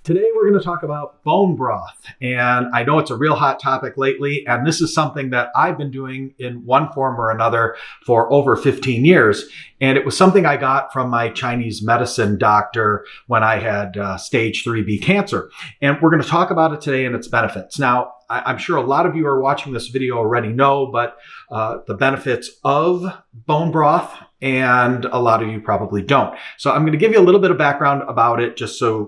Today we're going to talk about bone broth, and I know it's a real hot topic lately, and this is something that I've been doing in one form or another for over 15 years, and it was something I got from my Chinese medicine doctor when I had stage 3B cancer, and we're going to talk about it today and its benefits. Now, I'm sure a lot of you are watching this video already know, but the benefits of bone broth, and a lot of you probably don't. So I'm going to give you a little bit of background about it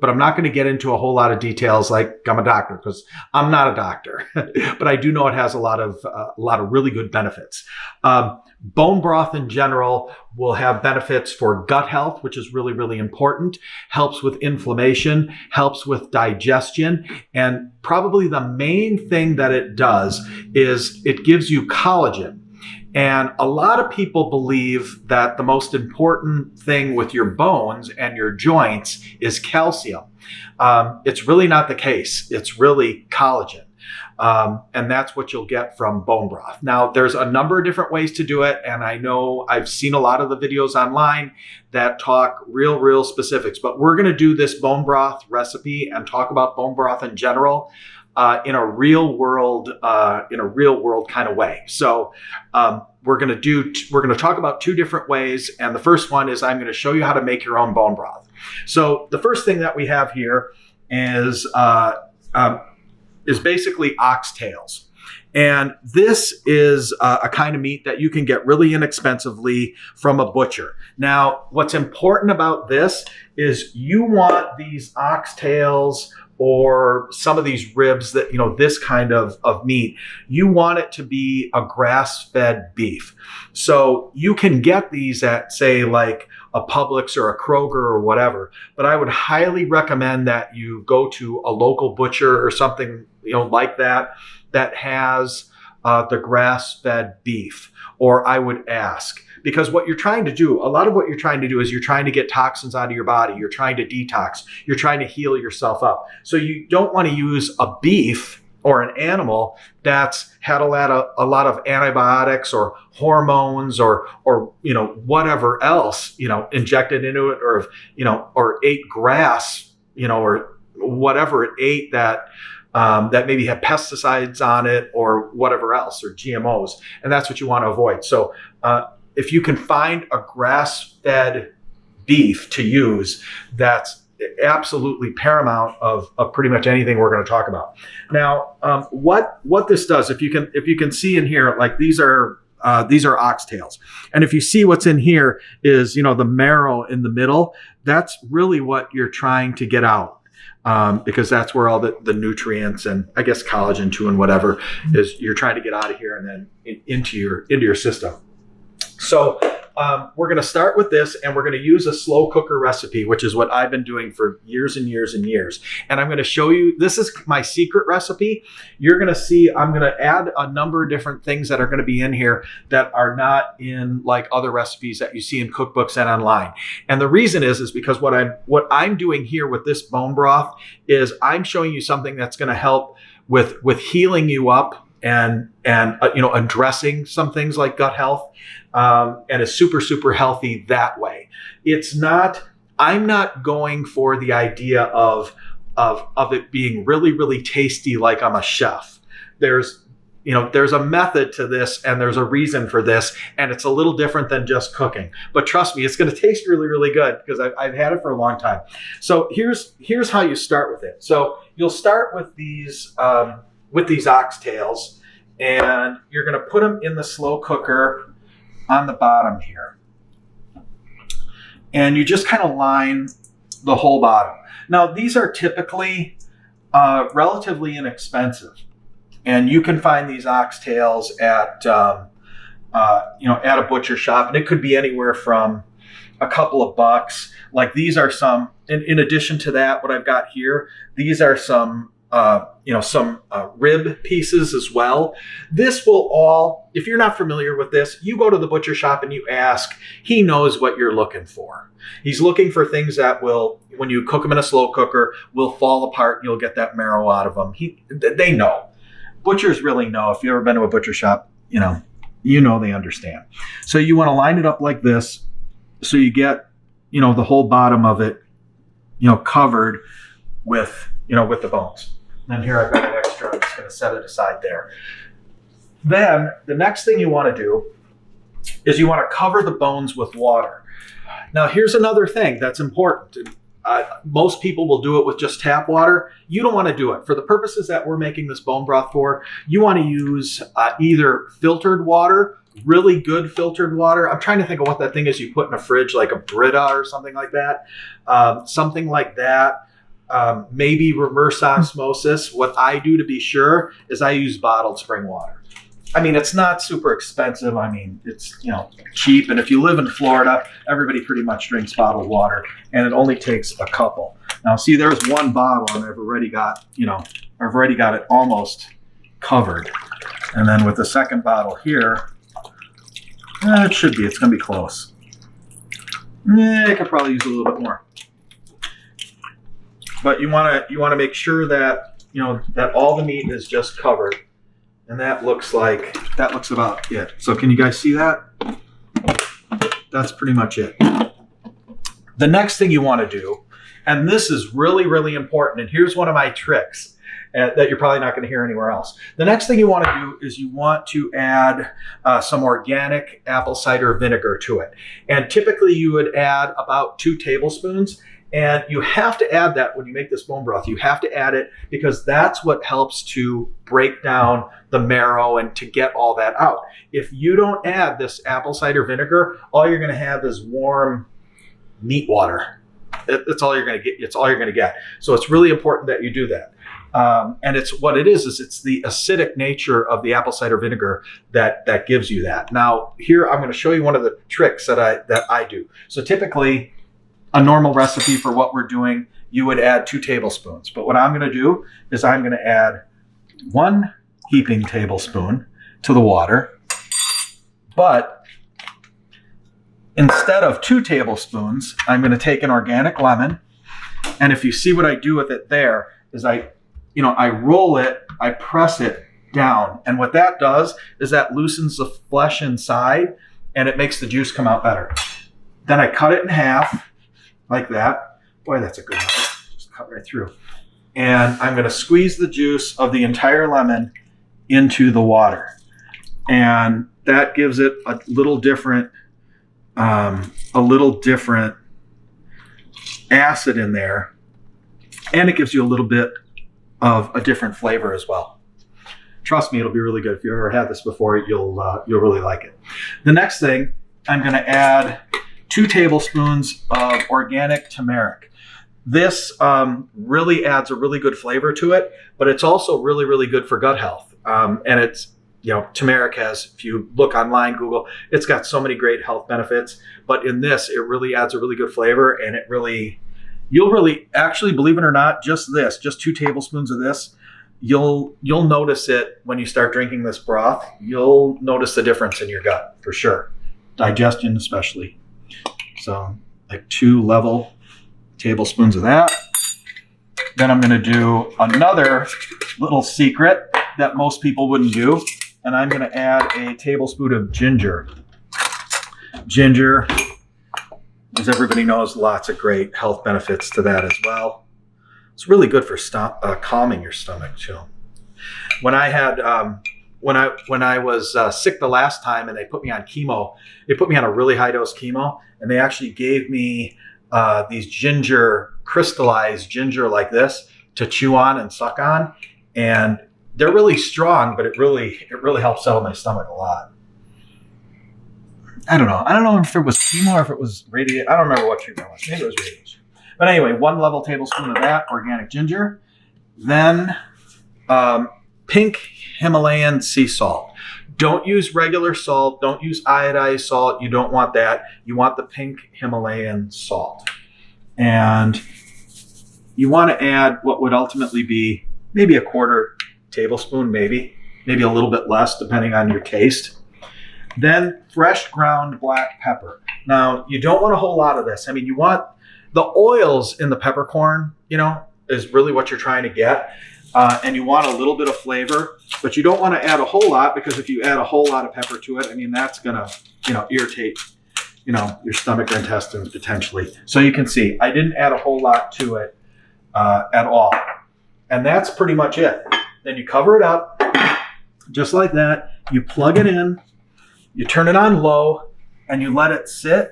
but I'm not going to get into a whole lot of details like I'm a doctor, because I'm not a doctor, but I do know it has a lot of really good benefits. Bone broth in general will have benefits for gut health, which is really, really important, helps with inflammation, helps with digestion, and probably the main thing that it does is it gives you collagen. And a lot of people believe that the most important thing with your bones and your joints is calcium. It's really not the case. It's really collagen. And that's what you'll get from bone broth. Now, there's a number of different ways to do it. And I know I've seen a lot of the videos online that talk real specifics, but we're going to do this bone broth recipe and talk about bone broth in general in a real world kind of way. So we're going to talk about two different ways. And the first one is I'm going to show you how to make your own bone broth. So the first thing that we have here is basically oxtails. And this is a kind of meat that you can get really inexpensively from a butcher. Now, what's important about this is you want these oxtails or some of these ribs that, this kind of meat, you want it to be a grass-fed beef. So you can get these at, say, like a Publix or a Kroger or whatever, but I would highly recommend that you go to a local butcher or something, like that has the grass-fed beef, or I would ask. Because what you're trying to do, a lot of what you're trying to do is you're trying to get toxins out of your body. You're trying to detox. You're trying to heal yourself up. So you don't want to use a beef or an animal that's had a lot of antibiotics or hormones or whatever else, injected into it, or ate grass, or whatever it ate that maybe had pesticides on it or whatever else, or GMOs. And that's what you want to avoid. So, if you can find a grass-fed beef to use, that's absolutely paramount of pretty much anything we're going to talk about. Now, what this does, if you can see in here, like these are oxtails, and if you see what's in here is the marrow in the middle. That's really what you're trying to get out. Because that's where all the nutrients and I guess collagen too and whatever is you're trying to get out of here and then into your system. So we're going to start with this, and we're going to use a slow cooker recipe, which is what I've been doing for years and years and years. And I'm going to show you, this is my secret recipe. You're going to see, I'm going to add a number of different things that are going to be in here that are not in like other recipes that you see in cookbooks and online. And the reason is because what I'm doing here with this bone broth is I'm showing you something that's going to help with healing you up and addressing some things like gut health, and is super healthy that way. I'm not going for the idea of it being really tasty like I'm a chef. There's a method to this, and there's a reason for this, and it's a little different than just cooking. But trust me, it's going to taste really good because I've had it for a long time. So here's how you start with it. So you'll start with these oxtails, and you're going to put them in the slow cooker on the bottom here. And you just kind of line the whole bottom. Now, these are typically relatively inexpensive. And you can find these oxtails at a butcher shop, and it could be anywhere from a couple of bucks. Like these are some, in addition to that, what I've got here, these are some rib pieces as well. This will all, if you're not familiar with this, you go to the butcher shop and you ask, he knows what you're looking for. He's looking for things that will, when you cook them in a slow cooker, will fall apart and you'll get that marrow out of them. They know. Butchers really know. If you've ever been to a butcher shop, they understand. So you want to line it up like this so you get, the whole bottom of it, covered with, with the bones. And then here I've got an extra. I'm just going to set it aside there. Then the next thing you want to do is you want to cover the bones with water. Now here's another thing that's important. Most people will do it with just tap water. You don't want to do it. For the purposes that we're making this bone broth for, you want to use either filtered water, really good filtered water. I'm trying to think of what that thing is you put in a fridge, like a Brita or something like that. Something like that. Maybe reverse osmosis. What I do to be sure is I use bottled spring water. I mean, it's not super expensive. I mean, it's, cheap. And if you live in Florida, everybody pretty much drinks bottled water, and it only takes a couple. Now, see, there's one bottle, and I've already got it almost covered. And then with the second bottle here, it's going to be close. I could probably use a little bit more. But you want to make sure that, that all the meat is just covered. And that looks about it. So can you guys see that? That's pretty much it. The next thing you want to do, and this is really, really important, and here's one of my tricks that you're probably not going to hear anywhere else. The next thing you want to do is you want to add some organic apple cider vinegar to it. And typically you would add about 2 tablespoons. And you have to add that when you make this bone broth. You have to add it because that's what helps to break down the marrow and to get all that out. If you don't add this apple cider vinegar, all you're going to have is warm meat water. That's all you're going to get. It's all you're going to get. So it's really important that you do that. And it's what it is it's the acidic nature of the apple cider vinegar that gives you that. Now here I'm going to show you one of the tricks that I do. So typically, a normal recipe for what we're doing, you would add 2 tablespoons. But what I'm going to do is I'm going to add 1 heaping tablespoon to the water. But instead of 2 tablespoons, I'm going to take an organic lemon. And if you see what I do with it there is I roll it, I press it down. And what that does is that loosens the flesh inside and it makes the juice come out better. Then I cut it in half. Like that. Boy, that's a good knife. Just cut right through. And I'm going to squeeze the juice of the entire lemon into the water. And that gives it a little different acid in there. And it gives you a little bit of a different flavor as well. Trust me, it'll be really good. If you've ever had this before, you'll really like it. The next thing, I'm going to add 2 tablespoons of organic turmeric. This really adds a really good flavor to it, but it's also really, really good for gut health. And it's, turmeric has, if you look online, Google, it's got so many great health benefits. But in this, it really adds a really good flavor, and you'll really, actually, believe it or not, just 2 tablespoons of this, you'll notice it when you start drinking this broth. You'll notice the difference in your gut, for sure. Digestion especially. So like 2 level tablespoons of that. Then I'm going to do another little secret that most people wouldn't do. And I'm going to add a tablespoon of ginger. Ginger, as everybody knows, lots of great health benefits to that as well. It's really good for calming your stomach too. When I had when I was sick the last time and they put me on chemo, they put me on a really high dose chemo, and they actually gave me these crystallized ginger like this to chew on and suck on. And they're really strong, but it really helps settle my stomach a lot. I don't know if it was chemo or if it was radiation. I don't remember what treatment it was. Maybe it was radiation. But anyway, 1 level tablespoon of that organic ginger. Then pink Himalayan sea salt. Don't use regular salt. Don't use iodized salt. You don't want that. You want the pink Himalayan salt. And you want to add what would ultimately be maybe a 1/4 tablespoon, maybe a little bit less depending on your taste. Then fresh ground black pepper. Now, you don't want a whole lot of this. I mean, you want the oils in the peppercorn, is really what you're trying to get. And you want a little bit of flavor, but you don't want to add a whole lot, because if you add a whole lot of pepper to it, I mean, that's going to, irritate, your stomach or intestines potentially. So you can see I didn't add a whole lot to it. at all. And that's pretty much it. Then you cover it up just like that. You plug it in, you turn it on low, and you let it sit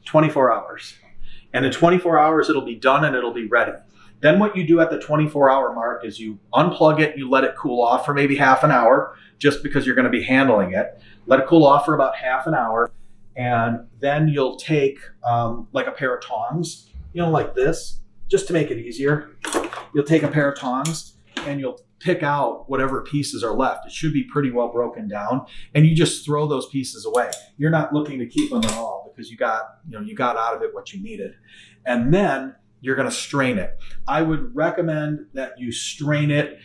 24 hours. And in 24 hours, it'll be done and it'll be ready. Then what you do at the 24-hour mark is you unplug it, you let it cool off for maybe half an hour, just because you're going to be handling it. Let it cool off for about half an hour. And then you'll take like a pair of tongs, like this, just to make it easier. You'll take a pair of tongs and you'll pick out whatever pieces are left. It should be pretty well broken down. And you just throw those pieces away. You're not looking to keep them at all because you got out of it what you needed. And then you're going to strain it. I would recommend that you strain it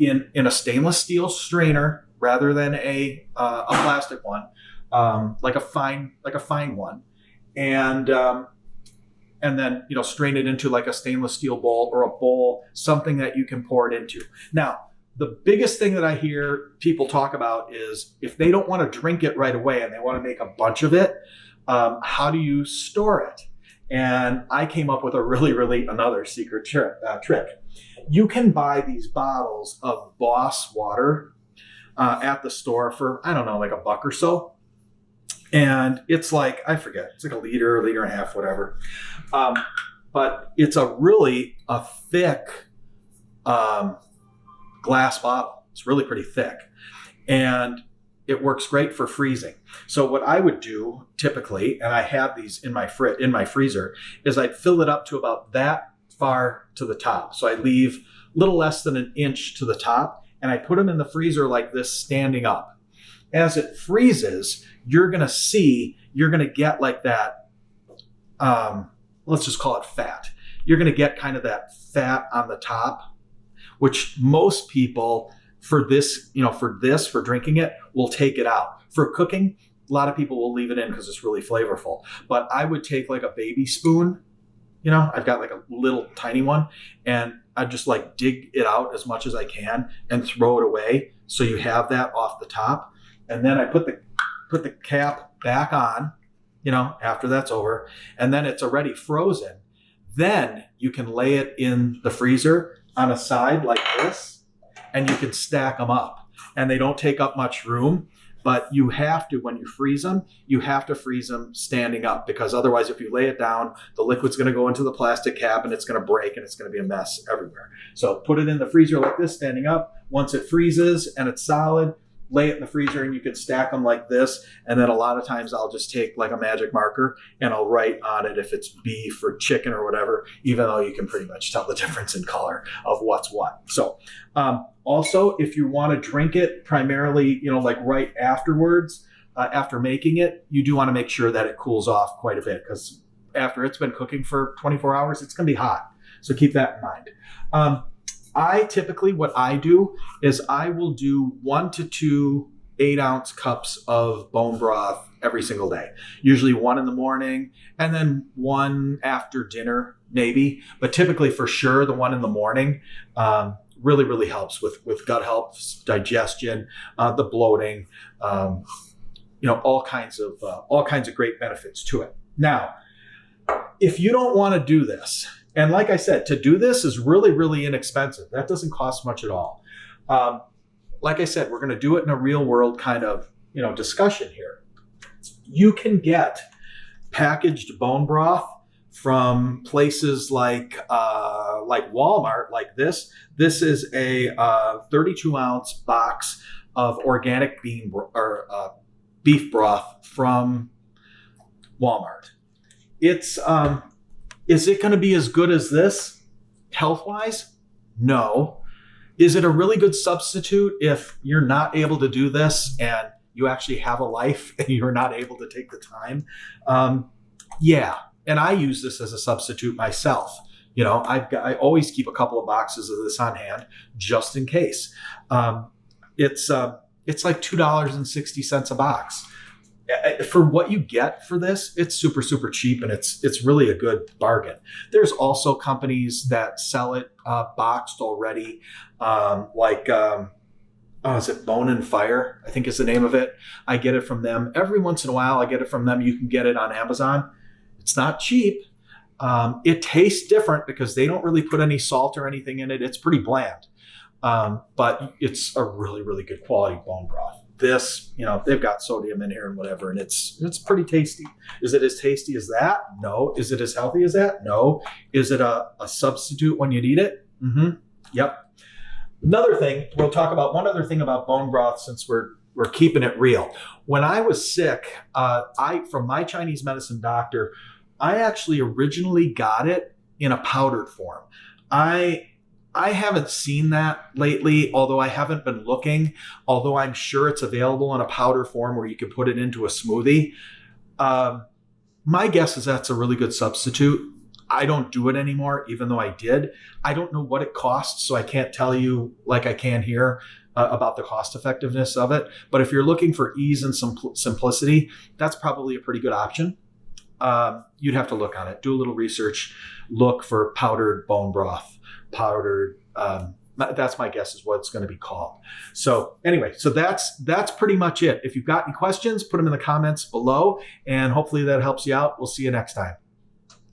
in a stainless steel strainer rather than a plastic one, like a fine one, and then strain it into like a stainless steel bowl or a bowl, something that you can pour it into. Now, the biggest thing that I hear people talk about is if they don't want to drink it right away and they want to make a bunch of it, how do you store it? And I came up with another secret trick. You can buy these bottles of Boss water at the store for, I don't know, like $1 or so. And it's like, I forget, it's like a liter and a half, whatever. But it's a thick glass bottle. It's really pretty thick. And it works great for freezing. So what I would do typically, and I have these in my freezer, is I'd fill it up to about that far to the top. So I leave a little less than an inch to the top, and I put them in the freezer like this, standing up. As it freezes, you're going to get like that, let's just call it fat. You're going to get kind of that fat on the top, which most people for drinking it, will take it out. For cooking, a lot of people will leave it in because it's really flavorful. But I would take like a baby spoon, I've got like a little tiny one, and I just like dig it out as much as I can and throw it away. So you have that off the top. And then I put the cap back on, after that's over, and then it's already frozen. Then you can lay it in the freezer on a side like this, and you can stack them up. And they don't take up much room, but you have to, when you freeze them, you have to freeze them standing up, because otherwise if you lay it down, the liquid's going to go into the plastic cap and it's going to break and it's going to be a mess everywhere. So put it in the freezer like this, standing up. Once it freezes and it's solid, lay it in the freezer, and you can stack them like this. And then a lot of times I'll just take like a magic marker and I'll write on it if it's beef or chicken or whatever, even though you can pretty much tell the difference in color of what's what. So also, if you want to drink it primarily, like right afterwards, after making it, you do want to make sure that it cools off quite a bit, because after it's been cooking for 24 hours, it's going to be hot. So keep that in mind. What I do is I will do 1 to 2 8-ounce cups of bone broth every single day. Usually 1 in the morning and then 1 after dinner, maybe. But typically, for sure, the 1 in the morning really helps with gut health, digestion, the bloating, all kinds of great benefits to it. Now, if you don't want to do this, and like I said, to do this is really inexpensive. That doesn't cost much at all. Like I said, we're going to do it in a real world kind of, discussion here. You can get packaged bone broth from places like Walmart, like this. This is a 32-ounce box of organic beef broth from Walmart. Is it going to be as good as this health-wise? No. Is it a really good substitute if you're not able to do this and you actually have a life and you're not able to take the time? Yeah. And I use this as a substitute myself. I always keep a couple of boxes of this on hand just in case. It's like $2.60 a box. For what you get for this, it's super cheap, and it's really a good bargain. There's also companies that sell it boxed already, is it Bone and Fire? I think is the name of it. I get it from them every once in a while. I get it from them. You can get it on Amazon. It's not cheap, It tastes different because they don't really put any salt or anything in it. It's pretty bland, but it's a really, really good quality bone broth. This, they've got sodium in here and whatever, and it's pretty tasty. Is it as tasty as that? No. Is it as healthy as that? No. Is it a substitute when you need it? Mm-hmm. Yep. Another thing, we'll talk about one other thing about bone broth since we're keeping it real. When I was sick, from my Chinese medicine doctor, I actually originally got it in a powdered form. I haven't seen that lately, although I haven't been looking, although I'm sure it's available in a powder form where you can put it into a smoothie. My guess is that's a really good substitute. I don't do it anymore, even though I did. I don't know what it costs, so I can't tell you like I can here about the cost effectiveness of it. But if you're looking for ease and simplicity, that's probably a pretty good option. You'd have to look on it, do a little research, look for powdered bone broth, powdered. That's my guess is what it's going to be called. So anyway, so that's pretty much it. If you've got any questions, put them in the comments below, and hopefully that helps you out. We'll see you next time.